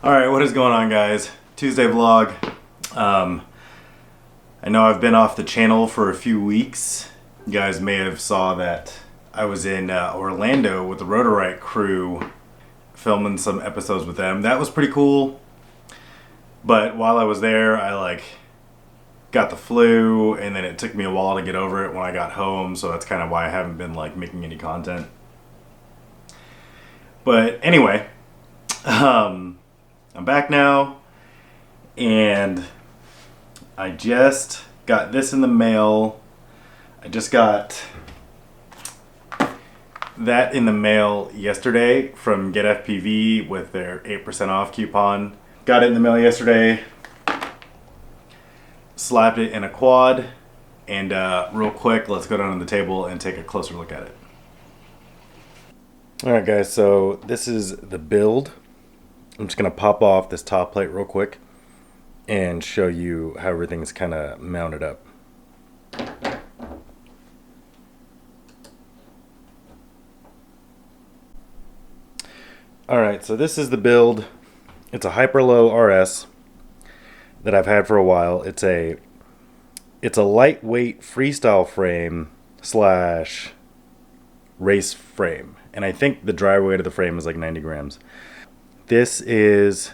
Alright, what is going on, guys? Tuesday vlog. I know I've been off the channel for a few weeks. You guys may have saw that I was in Orlando with the Rotorite crew filming some episodes with them. That was pretty cool. But while I was there, I got the flu, and then it took me a while to get over it when I got home, so that's kind of why I haven't been making any content. But anyway, I'm back now, and I just got this in the mail. I just got that in the mail yesterday from Get FPV with their 8% off coupon. Got it in the mail yesterday, slapped it in a quad, and real quick, let's go down on the table and take a closer look at it. Alright guys, so this is the build. I'm just going to pop off this top plate real quick and show you how everything's kind of mounted up. Alright, so this is the build. It's a Hyperlow RS that I've had for a while. It's a lightweight freestyle frame slash race frame. And I think the dry weight of the frame is like 90 grams. This is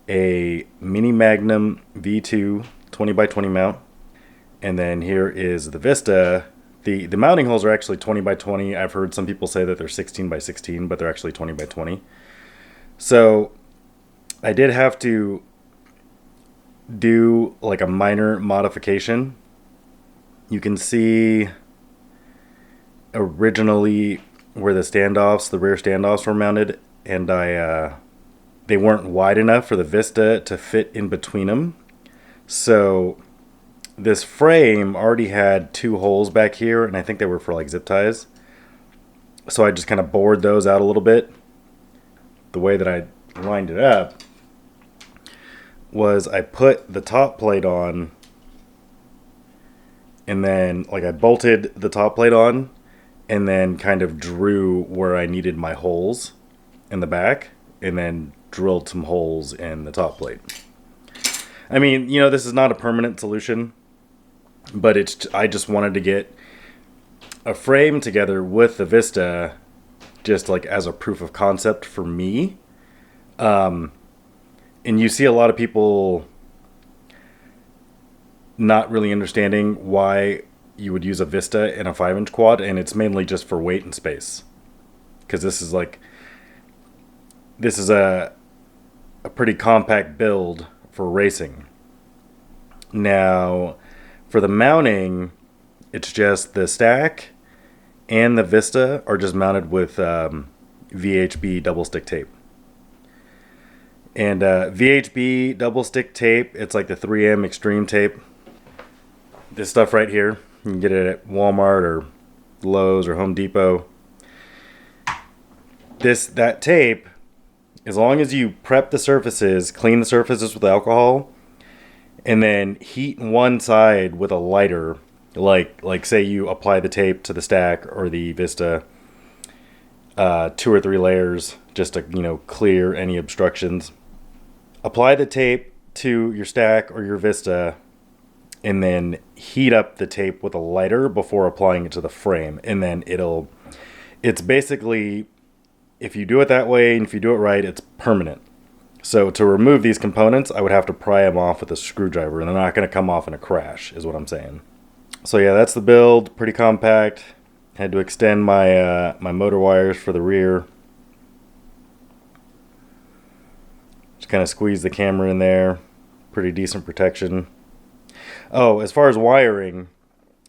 a mini Magnum V2 20x20 mount. And then here is the Vista. The mounting holes are actually 20x20. I've heard some people say that they're 16x16, but they're actually 20x20. So I did have to do a minor modification. You can see originally where the rear standoffs were mounted, and they weren't wide enough for the Vista to fit in between them. So this frame already had two holes back here, and I think they were for zip ties. So I just kind of bored those out a little bit. The way that I lined it up was I put the top plate on, and then I bolted the top plate on, and then kind of drew where I needed my holes in the back, and then drilled some holes in the top plate. I mean, this is not a permanent solution, but I just wanted to get a frame together with the Vista just as a proof of concept for me. And you see a lot of people not really understanding why you would use a Vista in a 5-inch quad, and it's mainly just for weight and space. Because this is a pretty compact build for racing. Now, for the mounting, it's just the stack and the Vista are just mounted with VHB double stick tape. And VHB double stick tape, it's like the 3M extreme tape. This stuff right here, you can get it at Walmart or Lowe's or Home Depot. That tape, as long as you prep the surfaces, clean the surfaces with alcohol, and then heat one side with a lighter, like say you apply the tape to the stack or the Vista, 2 or 3 layers just to clear any obstructions. Apply the tape to your stack or your Vista, and then heat up the tape with a lighter before applying it to the frame, and then it's basically, if you do it that way and if you do it right, it's permanent. So to remove these components, I would have to pry them off with a screwdriver, and they're not going to come off in a crash, is what I'm saying. So yeah, that's the build. Pretty compact. Had to extend my my motor wires for the rear. Just kind of squeeze the camera in there. Pretty decent protection. Oh, as far as wiring,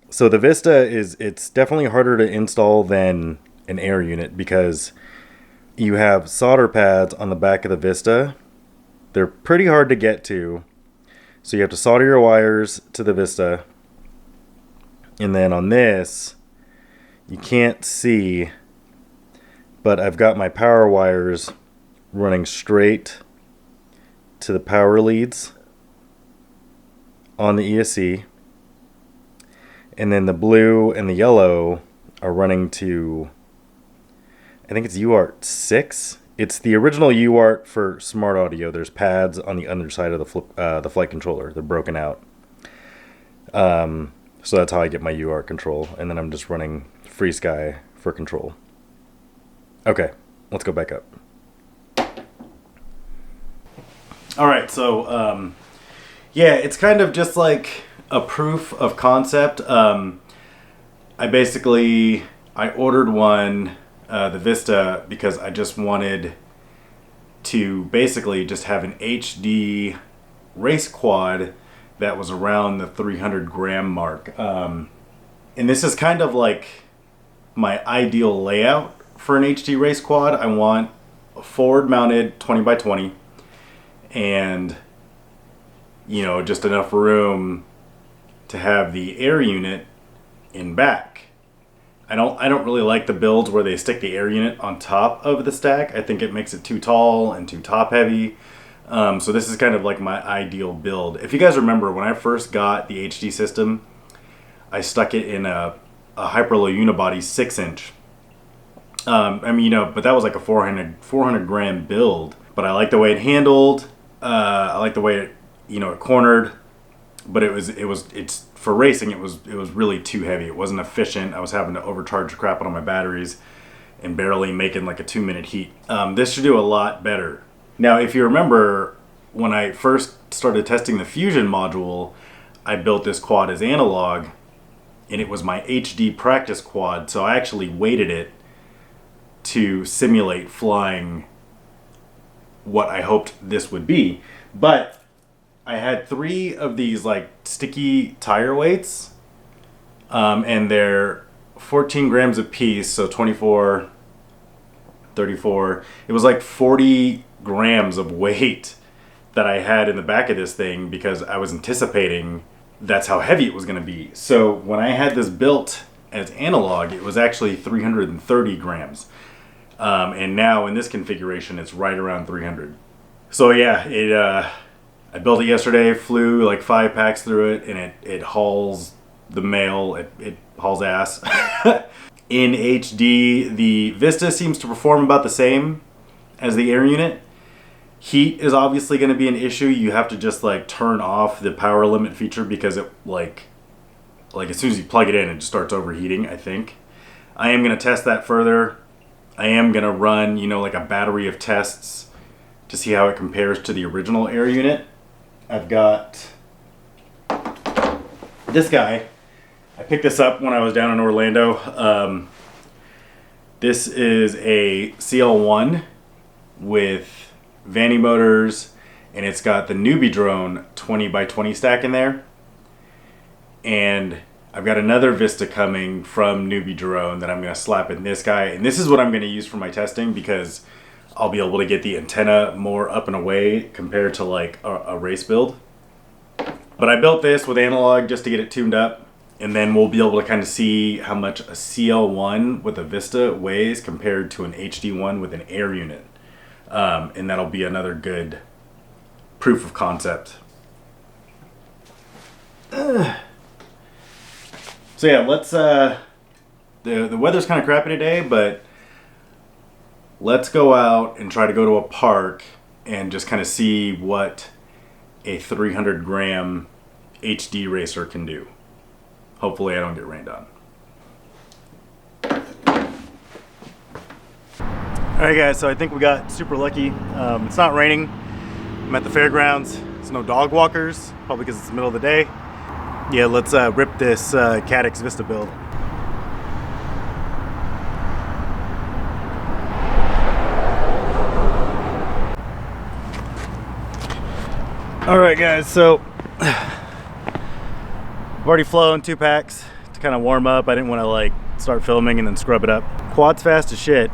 so the Vista it's definitely harder to install than an Air unit, because you have solder pads on the back of the Vista. They're pretty hard to get to, so you have to solder your wires to the Vista. And then on this, you can't see, but I've got my power wires running straight to the power leads on the ESC, and then the blue and the yellow are running to, I think it's UART 6 It's the original UART for smart audio. There's pads on the underside of the flight controller. They're broken out. So that's how I get my UART control. And then I'm just running FreeSky for control. Okay, let's go back up. All right, so yeah, it's kind of just like a proof of concept. I ordered one, the Vista, because I just wanted to basically just have an HD race quad that was around the 300 gram mark. And this is kind of like my ideal layout for an HD race quad. I want a forward mounted 20 by 20 and, you know, just enough room to have the air unit in back. I don't really like the builds where they stick the air unit on top of the stack. I think it makes it too tall and too top heavy. So this is kind of like my ideal build. If you guys remember, when I first got the HD system, I stuck it in a Hyperlow unibody 6-inch. I mean, you know, but that was like a 400 gram build. But I like the way it handled. I like the way it, you know, it cornered. But it's for racing. It was really too heavy. It wasn't efficient. I was having to overcharge crap on my batteries and barely making like a 2-minute heat. This should do a lot better. Now, if you remember, when I first started testing the Fusion module, I built this quad as analog, and it was my HD practice quad. So I actually weighted it to simulate flying what I hoped this would be. But I had 3 of these like sticky tire weights, and they're 14 grams a piece, so 24, 34. It was like 40 grams of weight that I had in the back of this thing because I was anticipating that's how heavy it was going to be. So when I had this built as analog, it was actually 330 grams. And now in this configuration, it's right around 300. So yeah, I built it yesterday, flew like 5 packs through it, and it hauls the mail, it hauls ass. In HD, the Vista seems to perform about the same as the Air Unit. Heat is obviously going to be an issue. You have to just like turn off the power limit feature because it like as soon as you plug it in, it just starts overheating, I think. I am going to test that further. I am going to run, you know, like a battery of tests to see how it compares to the original Air Unit. I've got this guy. I picked this up when I was down in Orlando. This is a CL1 with Vanny motors, and it's got the Pyrodrone 20 by 20 stack in there. And I've got another Vista coming from Pyrodrone that I'm going to slap in this guy. And this is what I'm going to use for my testing because I'll be able to get the antenna more up and away compared to like a race build. But I built this with analog just to get it tuned up, and then we'll be able to kind of see how much a CL1 with a Vista weighs compared to an HD1 with an Air Unit. And that'll be another good proof of concept. So yeah, let's the weather's kind of crappy today, but let's go out and try to go to a park and just kind of see what a 300 gram HD racer can do. Hopefully I don't get rained on. Alright guys, so I think we got super lucky. It's not raining. I'm at the fairgrounds. There's no dog walkers, probably because it's the middle of the day. Yeah, let's rip this Caddx Vista build. Alright guys, so I've already flown 2 packs to kind of warm up. I didn't want to like start filming and then scrub it up. Quad's fast as shit.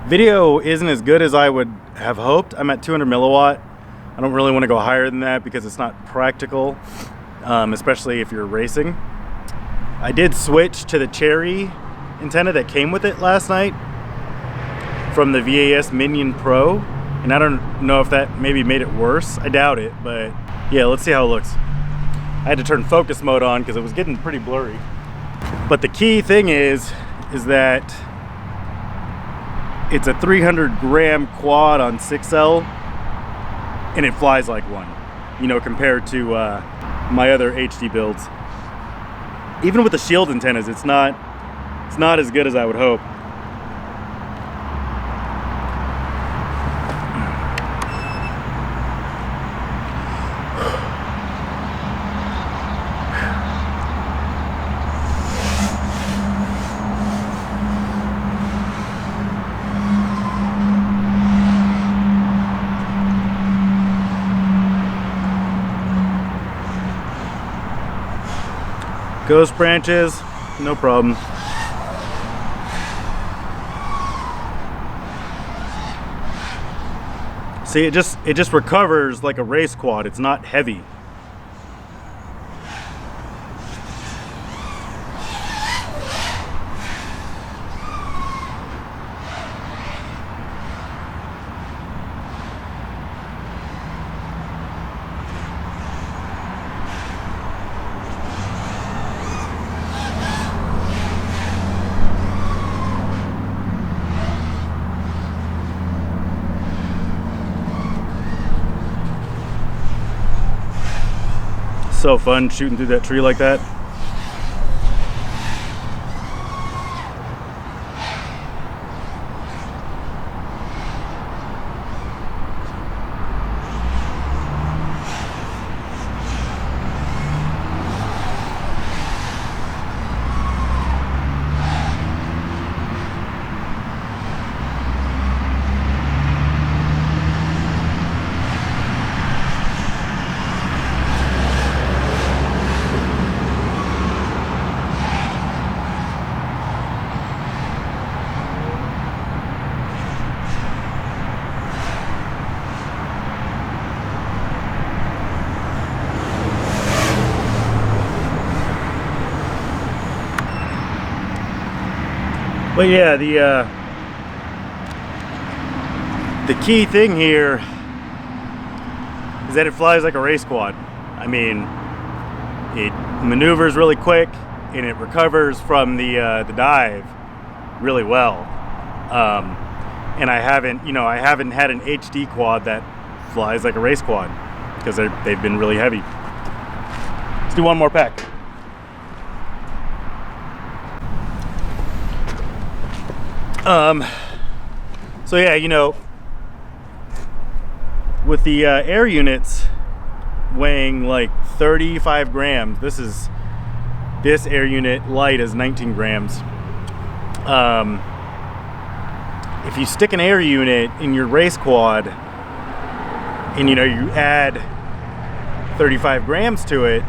Video isn't as good as I would have hoped. I'm at 200 milliwatt. I don't really want to go higher than that because it's not practical, especially if you're racing. I did switch to the Cherry antenna that came with it last night from the VAS Minion Pro, and I don't know if that maybe made it worse. I doubt it, but yeah, let's see how it looks. I had to turn focus mode on because it was getting pretty blurry. But the key thing is that it's a 300 gram quad on 6L, and it flies like one, you know, compared to my other HD builds. Even with the shield antennas, it's not as good as I would hope. Ghost branches, no problem. See, it just recovers like a race quad. It's not heavy. So fun shooting through that tree like that. But yeah, the key thing here is that it flies like a race quad. I mean, it maneuvers really quick and it recovers from the dive really well. And I haven't had an HD quad that flies like a race quad because they've been really heavy. Let's do one more pack. So yeah, you know, with the air units weighing like 35 grams, this Air Unit Lite is 19 grams. If you stick an air unit in your race quad and, you know, you add 35 grams to it,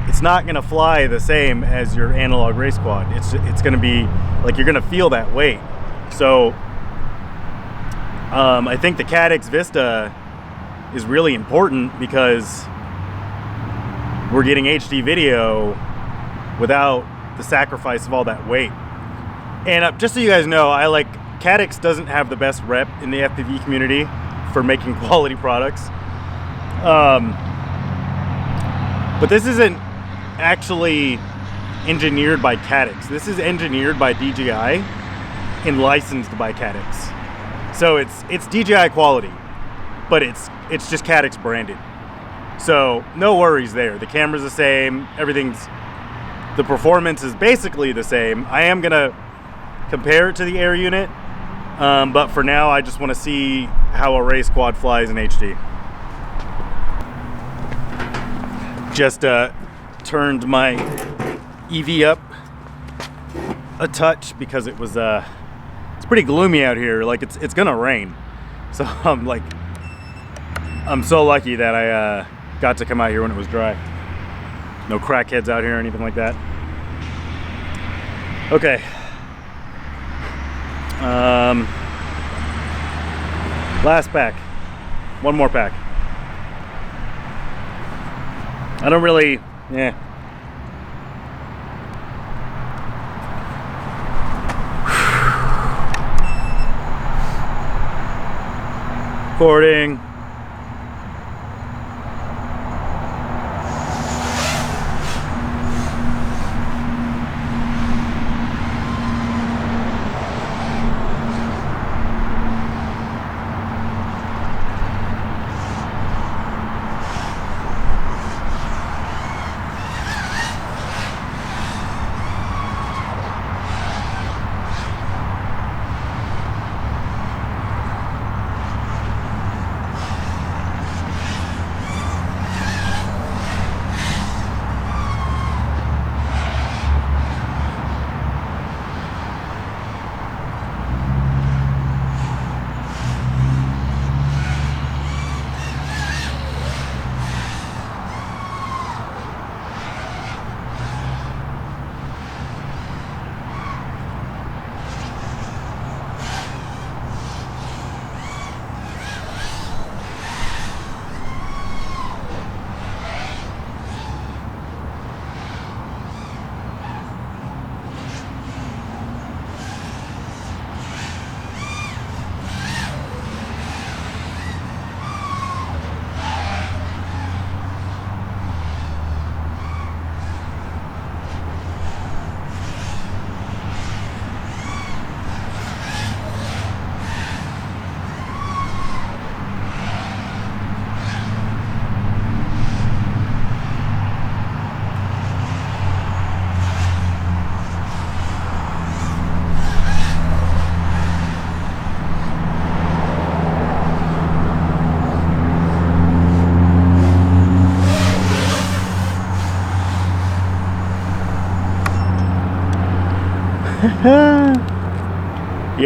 it's not going to fly the same as your analog race quad. It's going to be like, you're going to feel that weight. So I think the Caddx Vista is really important because we're getting HD video without the sacrifice of all that weight. And just so you guys know, Caddx doesn't have the best rep in the FPV community for making quality products. But this isn't actually engineered by Caddx. This is engineered by DJI and licensed by Caddx. So it's DJI quality, but it's just Caddx branded. So no worries there. The camera's the same, the performance is basically the same. I am gonna compare it to the Air Unit, but for now I just want to see how a race quad flies in HD. Just turned my EV up a touch because it was it's pretty gloomy out here. Like it's gonna rain, so I'm so lucky that I got to come out here when it was dry. No crackheads out here or anything like that. Okay. Last pack. One more pack. I don't really, Recording.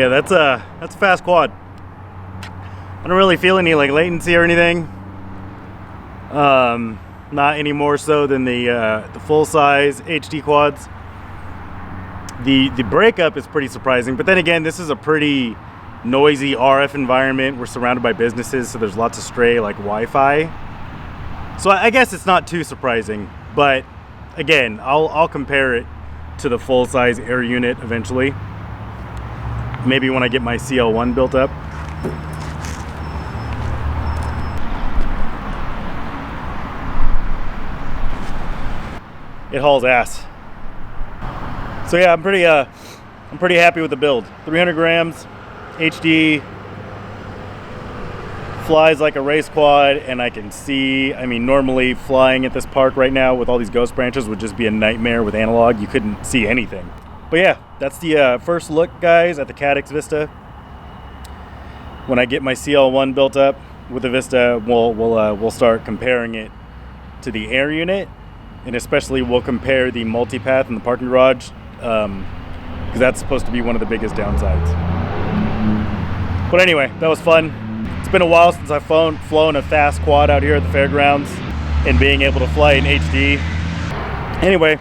Yeah, that's a fast quad. I don't really feel any like latency or anything. Not any more so than the full size HD quads. The breakup is pretty surprising, but then again, this is a pretty noisy RF environment. We're surrounded by businesses, so there's lots of stray like Wi-Fi. So I guess it's not too surprising, but again, I'll compare it to the full size Air Unit eventually. Maybe when I get my CL1 built up. It hauls ass. So yeah, I'm pretty happy with the build. 300 grams, HD, flies like a race quad, and I can see, I mean, normally flying at this park right now with all these ghost branches would just be a nightmare with analog. You couldn't see anything. But yeah, that's the first look, guys, at the Caddx Vista. When I get my CL1 built up with the Vista, we'll start comparing it to the Air Unit. And especially we'll compare the multipath in the parking garage, because that's supposed to be one of the biggest downsides. But anyway, that was fun. It's been a while since I've flown a fast quad out here at the fairgrounds, and being able to fly in HD. Anyway,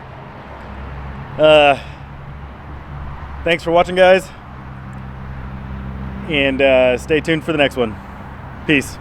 thanks for watching, guys, and stay tuned for the next one. Peace.